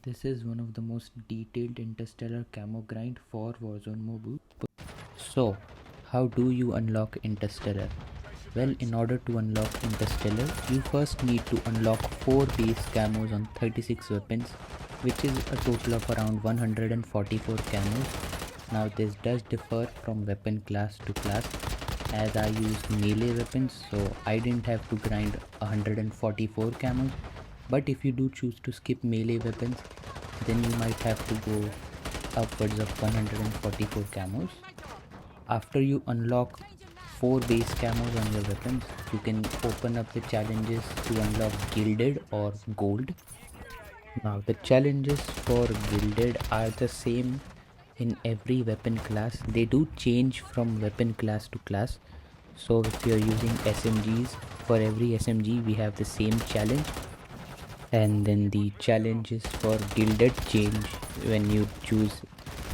This is one of the most detailed Interstellar camo grind for Warzone mobile. So, how do you unlock Interstellar? Well, in order to unlock Interstellar, you first need to unlock 4 base camos on 36 weapons, which is a total of around 144 camos. Now this does differ from weapon class to class, as I used melee weapons, so I didn't have to grind 144 camos. But if you do choose to skip melee weapons, then you might have to go upwards of 144 camos. After you unlock 4 base camos on your weapons, you can open up the challenges to unlock gilded or gold. Now the challenges for gilded are the same in every weapon class. They do change from weapon class to class. So if you're using SMGs, for every SMG we have the same challenge, and then the challenges for gilded change when you choose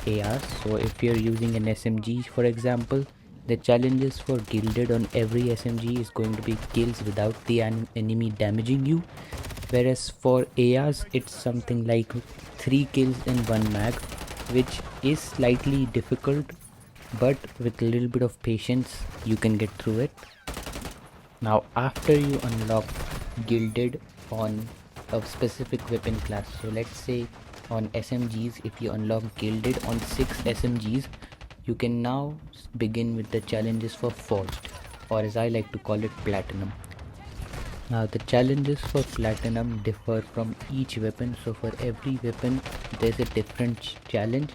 ARs. So if you're using an SMG, for example, the challenges for gilded on every SMG is going to be kills without the enemy damaging you, whereas for ARs it's something like 3 kills in 1 mag, which is slightly difficult, but with a little bit of patience you can get through it. Now after you unlock gilded on a specific weapon class, so let's say on SMGs, if you unlock gilded on 6 SMGs, you can now begin with the challenges for forged, or as I like to call it, platinum. Now the challenges for platinum differ from each weapon, so for every weapon there's a different challenge.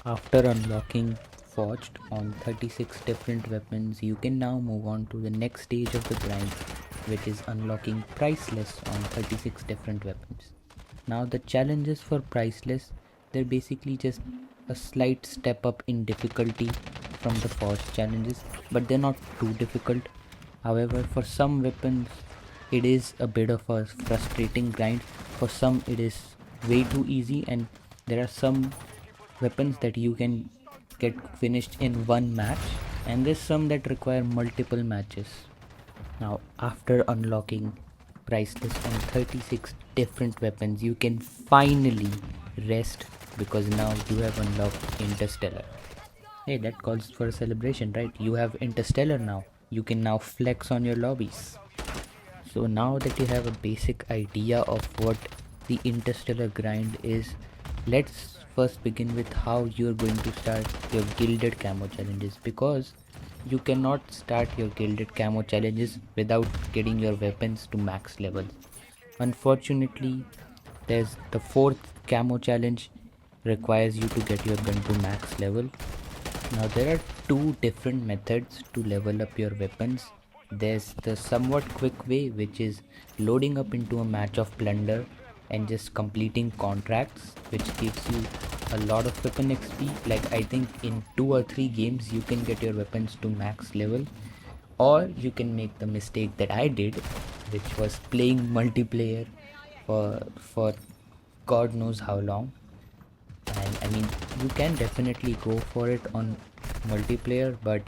After unlocking forged on 36 different weapons, you can now move on to the next stage of the grind, which is unlocking priceless on 36 different weapons. Now the challenges for priceless, they're basically just a slight step up in difficulty from the forged challenges, but they're not too difficult. However, for some weapons it is a bit of a frustrating grind. For some it is way too easy, and there are some weapons that you can get finished in one match, and there's some that require multiple matches. Now after unlocking priceless on 36 different weapons, you can finally rest, because now you have unlocked Interstellar. Hey, that calls for a celebration, right? You have Interstellar now. You can now flex on your lobbies. So now that you have a basic idea of what the Interstellar grind is, let's first begin with how you're going to start your gilded camo challenges, because you cannot start your gilded camo challenges without getting your weapons to max levels. Unfortunately, there's the 4th camo challenge requires you to get your gun to max level. Now there are 2 different methods to level up your weapons. There's the somewhat quick way, which is loading up into a match of plunder and just completing contracts, which gives you a lot of weapon XP. Like I think in 2 or 3 games you can get your weapons to max level. Or you can make the mistake that I did, which was playing multiplayer for God knows how long. And I mean, you can definitely go for it on multiplayer, but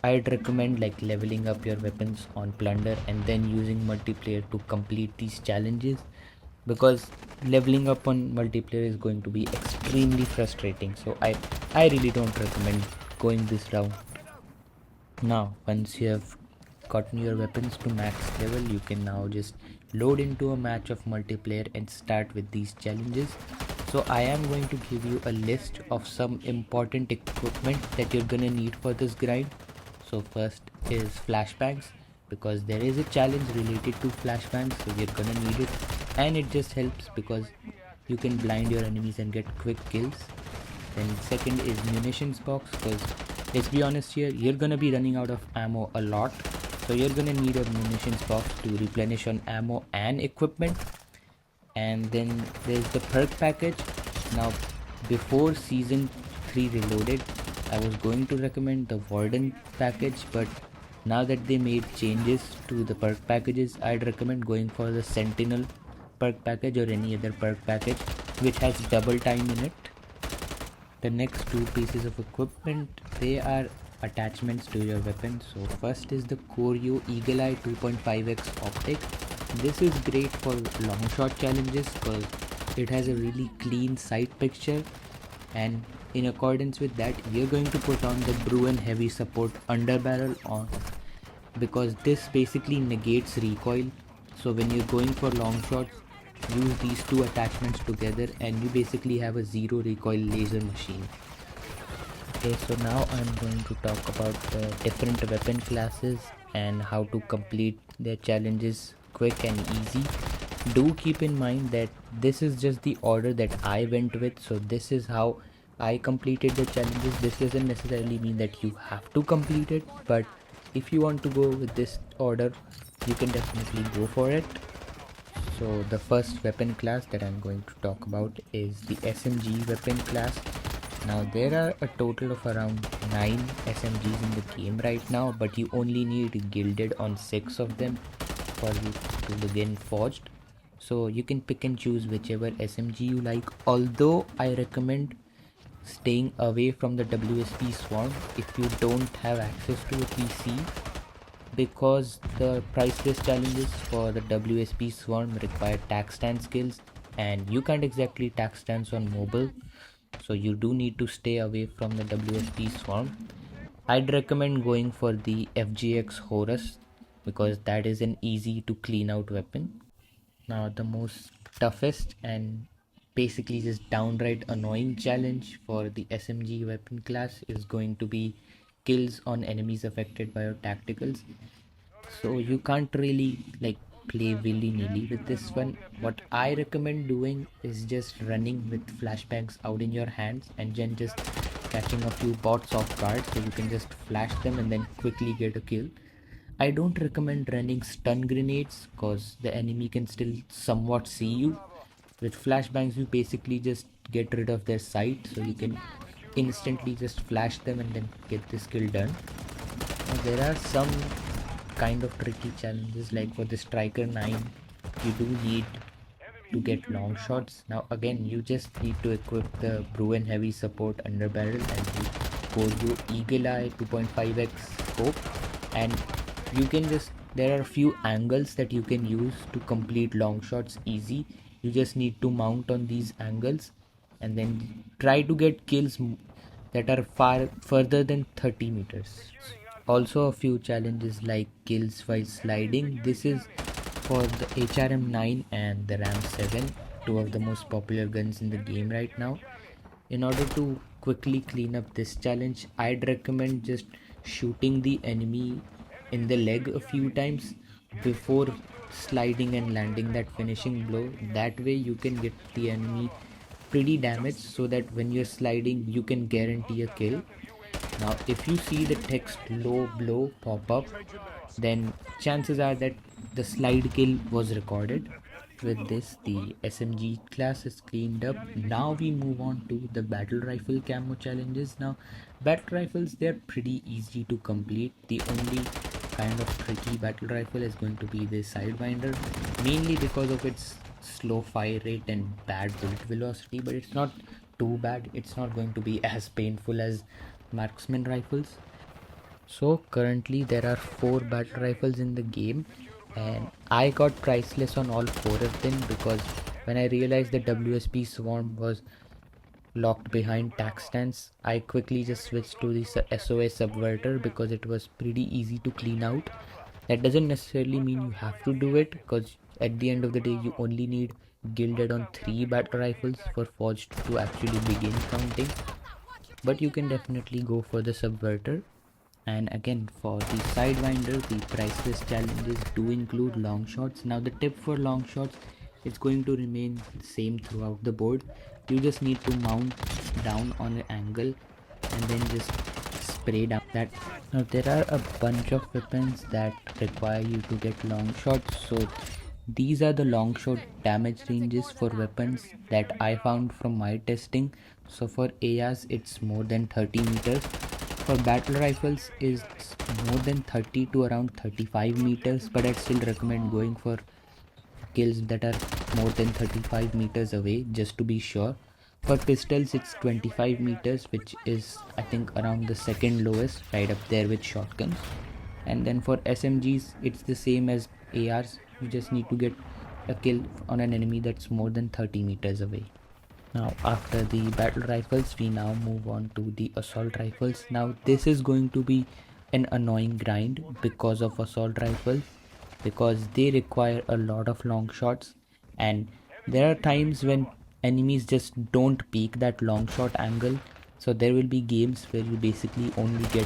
I'd recommend like leveling up your weapons on plunder and then using multiplayer to complete these challenges, because leveling up on multiplayer is going to be extremely frustrating. So I really don't recommend going this route. Now once you have gotten your weapons to max level, you can now just load into a match of multiplayer and start with these challenges. So I am going to give you a list of some important equipment that you're gonna need for this grind. So first is flashbangs, because there is a challenge related to flashbangs, so you're gonna need it, and it just helps because you can blind your enemies and get quick kills. Then second is munitions box, because let's be honest here, you're gonna be running out of ammo a lot, so you're gonna need a munitions box to replenish on ammo and equipment. And then there's the perk package. Now before season 3 reloaded, I was going to recommend the warden package, but now that they made changes to the perk packages, I'd recommend going for the sentinel perk package or any other perk package which has double time in it. The next 2 pieces of equipment, they are attachments to your weapon. So first is the Koryo Eagle Eye 2.5x optic. This is great for long shot challenges, because it has a really clean sight picture, and in accordance with that we are going to put on the Bruin heavy support underbarrel on, because this basically negates recoil. So when you're going for long shots, use these two attachments together and you basically have a zero recoil laser machine. Okay, so now I'm going to talk about the different weapon classes and how to complete their challenges quick and easy. Do keep in mind that this is just the order that I went with, so this is how I completed the challenges. This doesn't necessarily mean that you have to complete it, but if you want to go with this order, you can definitely go for it. So the first weapon class that I'm going to talk about is the SMG weapon class. Now there are a total of around 9 SMGs in the game right now, but you only need gilded on 6 of them for you to begin forged. So you can pick and choose whichever SMG you like, although I recommend staying away from the WSP Swarm if you don't have access to a PC, because the priceless challenges for the WSP Swarm require tac stand skills and you can't exactly tac stance on mobile, so you do need to stay away from the WSP Swarm. I'd recommend going for the FGX Horus because that is an easy to clean out weapon. Now the most toughest and basically just downright annoying challenge for the SMG weapon class is going to be kills on enemies affected by your tacticals. So you can't really like play willy-nilly with this one. What I recommend doing is just running with flashbangs out in your hands and then just catching a few bots off guard so you can just flash them and then quickly get a kill. I don't recommend running stun grenades because the enemy can still somewhat see you. With flashbangs you basically just get rid of their sight, so you can instantly just flash them and then get this kill done. Now, there are some kind of tricky challenges, like for the Striker 9 you do need to get long shots. Now again you just need to equip the Bruin heavy support underbarrel and you go your Eagle Eye 2.5x scope, and you can just, there are a few angles that you can use to complete long shots easy. You just need to mount on these angles and then try to get kills that are far further than 30 meters. Also a few challenges like kills while sliding. This is for the HRM9 and the Ram 7, two of the most popular guns in the game right now. In order to quickly clean up this challenge, I'd recommend just shooting the enemy in the leg a few times before sliding and landing that finishing blow. That way you can get the enemy pretty damaged so that when you're sliding you can guarantee a kill. Now if you see the text low blow pop up, then chances are that the slide kill was recorded. With this, the SMG class is cleaned up. Now we move on to the battle rifle camo challenges. Now battle rifles, they're pretty easy to complete. The only kind of tricky battle rifle is going to be the Sidewinder, mainly because of its slow fire rate and bad bullet velocity, but it's not too bad. It's not going to be as painful as marksman rifles. So currently there are 4 battle rifles in the game and I got priceless on all 4 of them because when I realized the WSP Swarm was locked behind tac stands, I quickly just switched to the SOS Subverter because it was pretty easy to clean out. That doesn't necessarily mean you have to do it, because at the end of the day you only need gilded on 3 battle rifles for forged to actually begin counting, but you can definitely go for the Subverter. And again, for the Sidewinder, the priceless challenges do include long shots. Now the tip for long shots, it's going to remain the same throughout the board. You just need to mount down on an angle and then just spray down that. Now there are a bunch of weapons that require you to get long shots, so these are the long shot damage ranges for weapons that I found from my testing. So for ARs it's more than 30 meters. For battle rifles is more than 30 to around 35 meters, but I'd still recommend going for kills that are more than 35 meters away just to be sure. For pistols it's 25 meters, which is I think around the second lowest, right up there with shotguns. And then for SMGs it's the same as ARs, you just need to get a kill on an enemy that's more than 30 meters away. Now after the battle rifles, we now move on to the assault rifles. Now this is going to be an annoying grind because of assault rifles, because they require a lot of long shots, and there are times when enemies just don't peek that long shot angle. So there will be games where you basically only get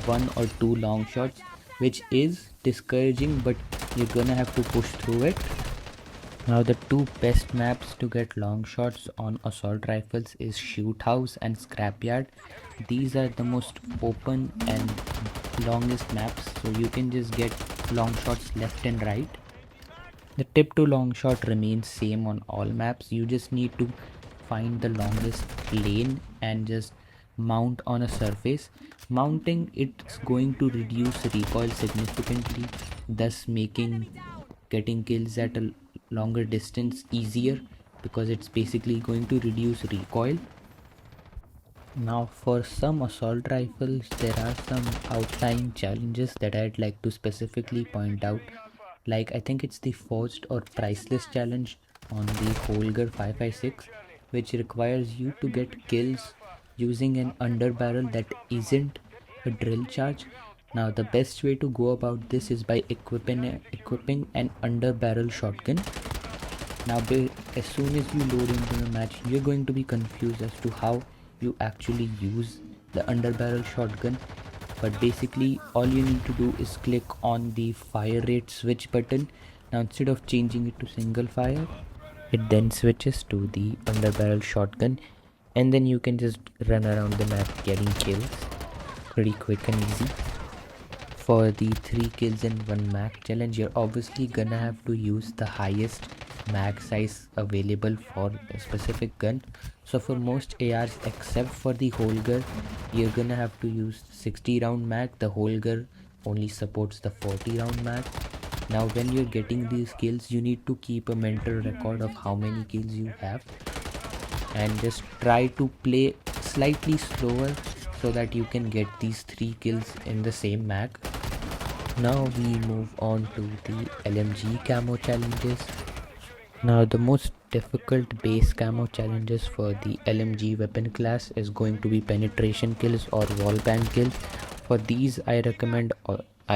one or two long shots, which is discouraging, but you're gonna have to push through it. Now the two best maps to get long shots on assault rifles is Shoot House and Scrapyard. These are the most open and longest maps, so you can just get long shots left and right. The tip to long shot remains same on all maps. You just need to find the longest lane and just mount on a surface. Mounting it's going to reduce recoil significantly, thus making getting kills at a longer distance easier, because it's basically going to reduce recoil. Now for some assault rifles there are some outlying challenges that I'd like to specifically point out. Like I think it's the forged or priceless challenge on the Holger 556, which requires you to get kills using an underbarrel that isn't a drill charge. Now the best way to go about this is by equipping an underbarrel shotgun. Now as soon as you load into the match, you're going to be confused as to how you actually use the underbarrel shotgun, but basically all you need to do is click on the fire rate switch button. Now instead of changing it to single fire, it then switches to the underbarrel shotgun, and then you can just run around the map getting kills pretty quick and easy. For the 3 kills in 1 mag challenge, you're obviously gonna have to use the highest mag size available for a specific gun. So for most ARs except for the Holger, you're gonna have to use 60 round mag. The Holger only supports the 40 round mag. Now when you're getting these kills, you need to keep a mental record of how many kills you have, and just try to play slightly slower so that you can get these 3 kills in the same mag. Now we move on to the LMG camo challenges. Now the most difficult base camo challenges for the LMG weapon class is going to be penetration kills or wallbang kills. For these I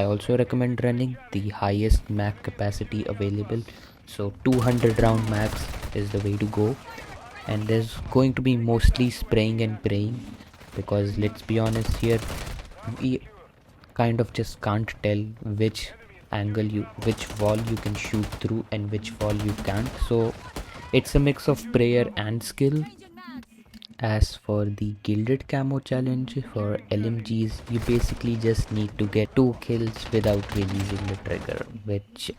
also recommend running the highest mag capacity available. So 200 round max is the way to go, and there's going to be mostly spraying and praying, because let's be honest here, we kind of just can't tell which wall you can shoot through and which wall you can't. So it's a mix of prayer and skill. As for the gilded camo challenge for LMGs, you basically just need to get 2 kills without releasing the trigger, which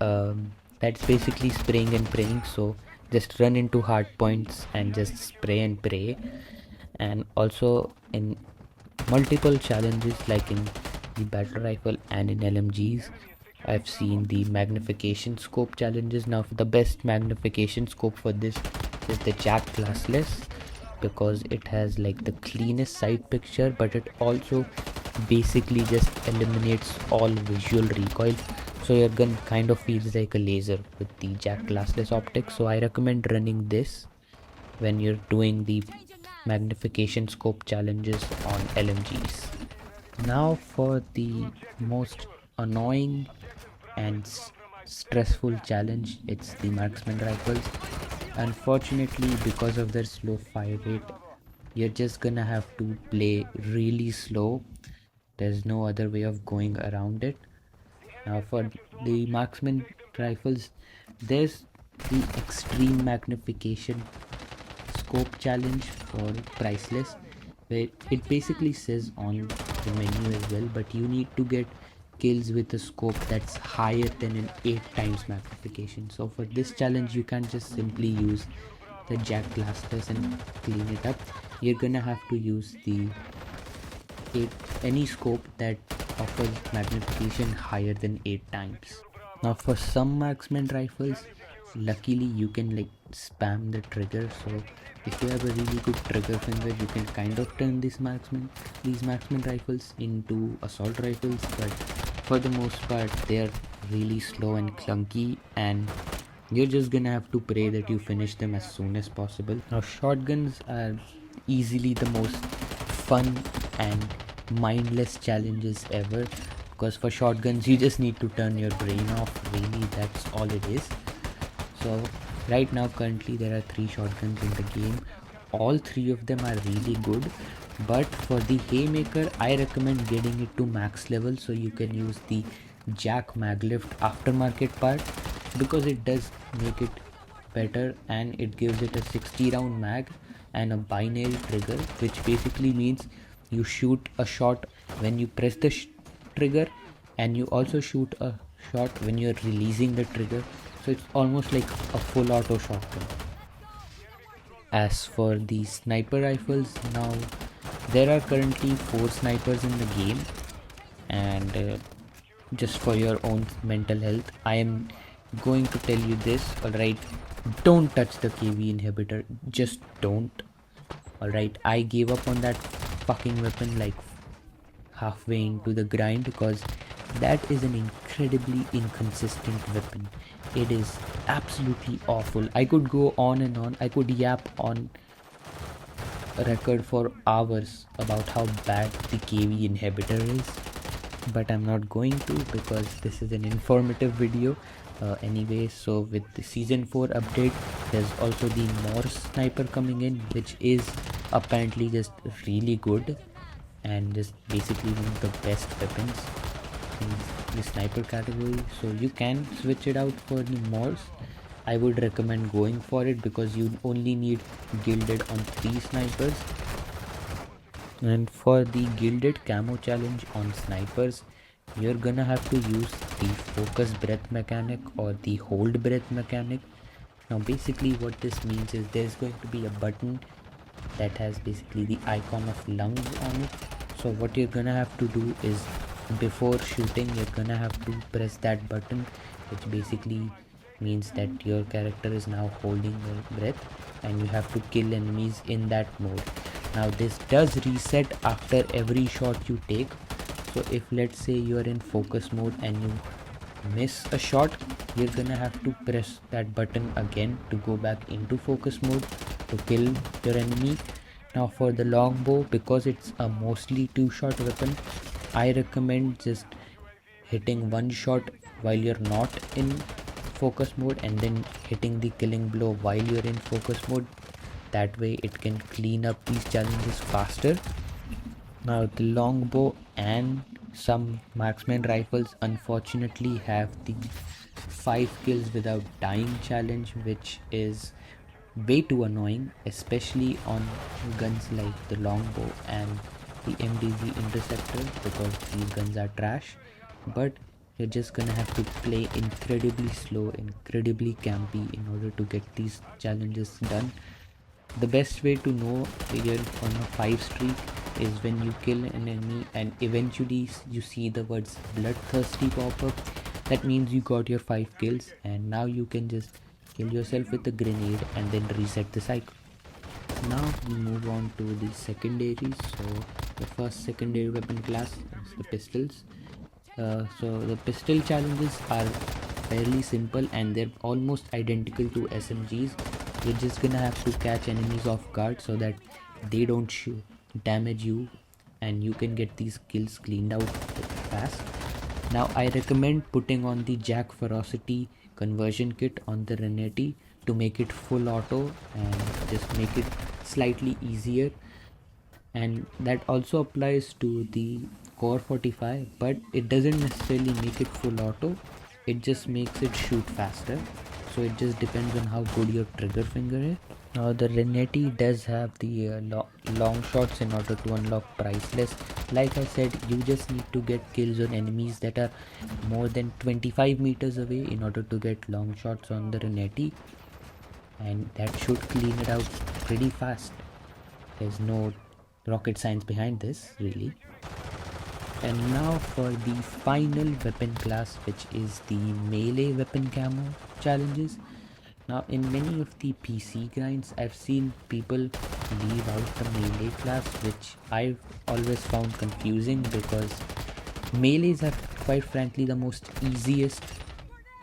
that's basically spraying and praying. So just run into hard points and just spray and pray. And also in multiple challenges like in the battle rifle and in LMGs, I've seen the magnification scope challenges. Now the best magnification scope for this is the Jack Classless, because it has like the cleanest side picture, but it also basically just eliminates all visual recoil, so your gun kind of feels like a laser with the Jack Classless optics. So I recommend running this when you're doing the magnification scope challenges on LMGs. Now for the most annoying and stressful challenge, it's the marksman rifles. Unfortunately, because of their slow fire rate, you're just gonna have to play really slow. There's no other way of going around it. Now for the marksman rifles, there's the extreme magnification scope challenge for priceless, where it basically says on the menu as well, but you need to get kills with a scope that's higher than an 8 times magnification. So for this challenge you can't just simply use the Jack Classless and clean it up. You're gonna have to use the any scope that offers magnification higher than 8 times. Now for some marksman rifles, luckily you can like spam the trigger, so if you have a really good trigger finger, you can kind of turn these marksman rifles into assault rifles, but for the most part they are really slow and clunky, and You're just gonna have to pray that you finish them as soon as possible. Now shotguns are easily the most fun and mindless challenges ever, because for shotguns you just need to turn your brain off, really, that's all it is. So right now currently there are 3 shotguns in the game. All 3 of them are really good, but for the haymaker I recommend getting it to max level so you can use the jack maglift aftermarket part, because it does make it better and it gives it a 60 round mag and a binary trigger, which basically means you shoot a shot when you press the trigger, and you also shoot a shot when you're releasing the trigger, so it's almost like a full auto shotgun. As for the sniper rifles, now there are currently 4 snipers in the game, and just for your own mental health I am going to tell you this, alright? Don't touch the KV inhibitor, just don't. Alright, I gave up on that fucking weapon like halfway into the grind, because that is an incredibly inconsistent weapon. It is absolutely awful. I could go on and on, I could yap on record for hours about how bad the KV inhibitor is, but I'm not going to, because this is an informative video anyway. So with the season 4 update, there's also the Morse sniper coming in, which is apparently just really good and just basically one of the best weapons in the sniper category. So you can switch it out for the Morse. I would recommend going for it because you only need gilded on 3 snipers. And for the gilded camo challenge on snipers, you're gonna have to use the focus breath mechanic or the hold breath mechanic. Now basically what this means is there's going to be a button that has basically the icon of lungs on it. So what you're gonna have to do is, before shooting, you're gonna have to press that button, which basically means that your character is now holding your breath and you have to kill enemies in that mode. Now this does reset after every shot you take. So if let's say you're in focus mode and you miss a shot, you're gonna have to press that button again to go back into focus mode to kill your enemy. Now for the longbow, because it's a mostly 2-shot weapon, I recommend just hitting 1 shot while you're not in focus mode and then hitting the killing blow while you're in focus mode. That way it can clean up these challenges faster. Now the longbow and some marksman rifles unfortunately have the 5 kills without dying challenge, which is way too annoying, especially on guns like the longbow and the MDZ interceptor, because these guns are trash. But you're just gonna have to play incredibly slow, incredibly campy in order to get these challenges done. The best way to know you're on a 5 streak is when you kill an enemy and eventually you see the words bloodthirsty pop up. That means you got your 5 kills, and now you can just kill yourself with a grenade and then reset the cycle. Now we move on to the secondaries. So the first secondary weapon class is the pistols. So the pistol challenges are fairly simple and they're almost identical to SMGs. You're just gonna have to catch enemies off guard so that they don't damage you, and you can get these kills cleaned out fast. Now I recommend putting on the Jack Ferocity conversion kit on the Reneti to make it full auto and just make it slightly easier. And that also applies to the Core 45, but it doesn't necessarily make it full auto, it just makes it shoot faster. So it just depends on how good your trigger finger is. Now the Reneti does have the long shots in order to unlock priceless. Like I said, you just need to get kills on enemies that are more than 25 meters away in order to get long shots on the Reneti, and that should clean it out pretty fast. There's no rocket science behind this, really. And now for the final weapon class, which is the melee weapon camo challenges. Now in many of the PC grinds, I've seen people leave out the melee class, which I've always found confusing because melees are quite frankly the most easiest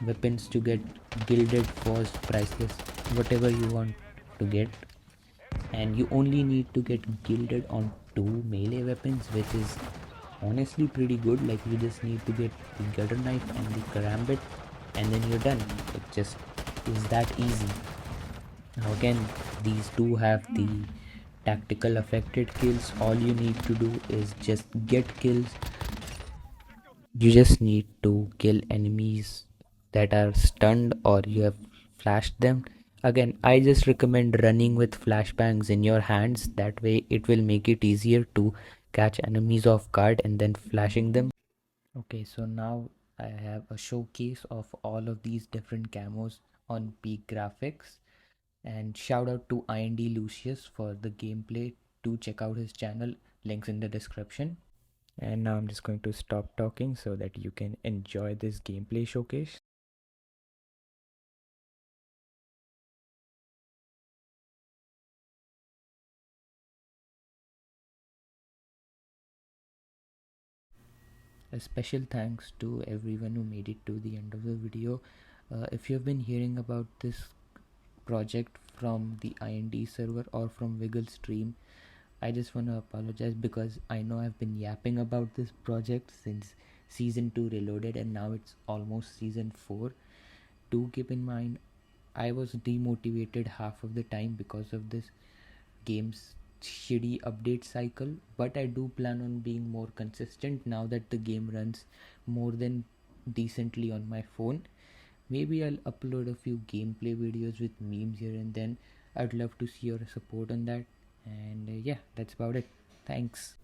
weapons to get gilded, forged, priceless, whatever you want to get. And you only need to get gilded on 2 melee weapons, which is honestly pretty good. Like you just need to get the gutter knife and the karambit, and then you're done. It just is that easy. Now again, these two have the tactical affected kills. All you need to do is just get kills. You just need to kill enemies that are stunned or you have flashed them. Again, I just recommend running with flashbangs in your hands. That way it will make it easier to catch enemies off guard and then flashing them. Okay, so now I have a showcase of all of these different camos on peak graphics. And shout out to IND Lucîus for the gameplay. Do check out his channel, links in the description. And now I'm just going to stop talking so that you can enjoy this gameplay showcase. A special thanks to everyone who made it to the end of the video. If you've been hearing about this project from the IND server or from Wiggle stream, I just want to apologize because I know I've been yapping about this project since season 2 reloaded and now it's almost season 4. Do keep in mind I was demotivated half of the time because of this game's shitty update cycle, but I do plan on being more consistent now that the game runs more than decently on my phone. Maybe I'll upload a few gameplay videos with memes here and then. I'd love to see your support on that. And yeah, that's about it. Thanks.